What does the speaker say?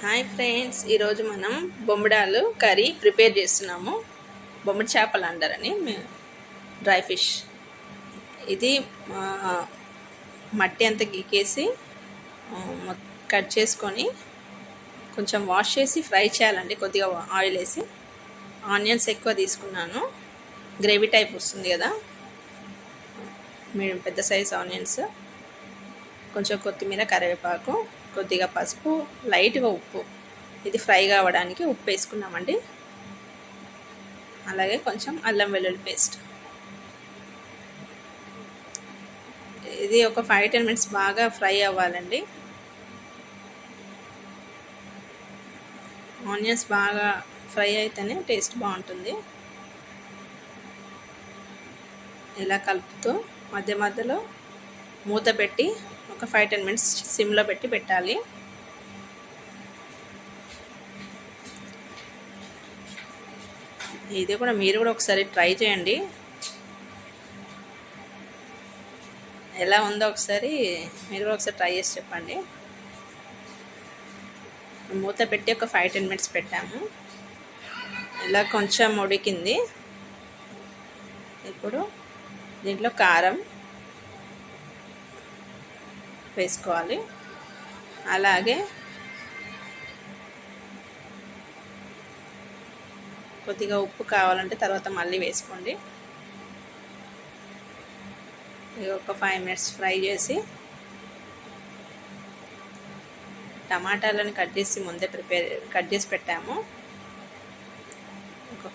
Hi friends, ఈరోజు మనం బొమ్మిడాలు curry prepare చేస్తున్నాము. బొమ్మిడి చేపలు అంటారని డ్రై ఫిష్ ఇది మట్టి అంతా గీకేసి కట్ చేసుకొని కొంచెం వాష్ చేసి ఫ్రై చేయాలండి. కొద్దిగా ఆయిల్ వేసి ఆనియన్స్ ఎక్కువ తీసుకున్నాను. గ్రేవీ టైప్ వస్తుంది కదా, మీడియం పెద్ద సైజ్ ఆనియన్స్, కొంచెం కొత్తిమీర, కరివేపాకు, కొద్దిగా పసుపు, లైట్గా ఉప్పు, ఇది ఫ్రై కావడానికి ఉప్పు వేసుకున్నామండి. అలాగే కొంచెం అల్లం వెల్లుల్లి పేస్ట్. ఇది ఒక 5-10 మినిట్స్ బాగా ఫ్రై అవ్వాలండి. ఆనియన్స్ బాగా ఫ్రై అయితేనే టేస్ట్ బాగుంటుంది. ఇలా కలుపుతూ మధ్య మధ్యలో మూత పెట్టి ఒక 5-10 మినిట్స్ సిమ్లో పెట్టి పెట్టాలి. ఇది కూడా మీరు కూడా ఒకసారి ట్రై చేయండి. ఎలా ఉందో ఒకసారి మీరు కూడా ఒకసారి ట్రై చేసి చెప్పండి. మూత పెట్టి ఒక 5-10 మినిట్స్ పెట్టాము. ఇలా కొంచెం ఉడికింది. ఇప్పుడు దీంట్లో కారం వేసుకోవాలి. అలాగే కొద్దిగా ఉప్పు కావాలంటే తర్వాత మళ్ళీ వేసుకోండి. ఒక 5 మినిట్స్ ఫ్రై చేసి టమాటాలను కట్ చేసి ముందే కట్ చేసి పెట్టాము. ఒక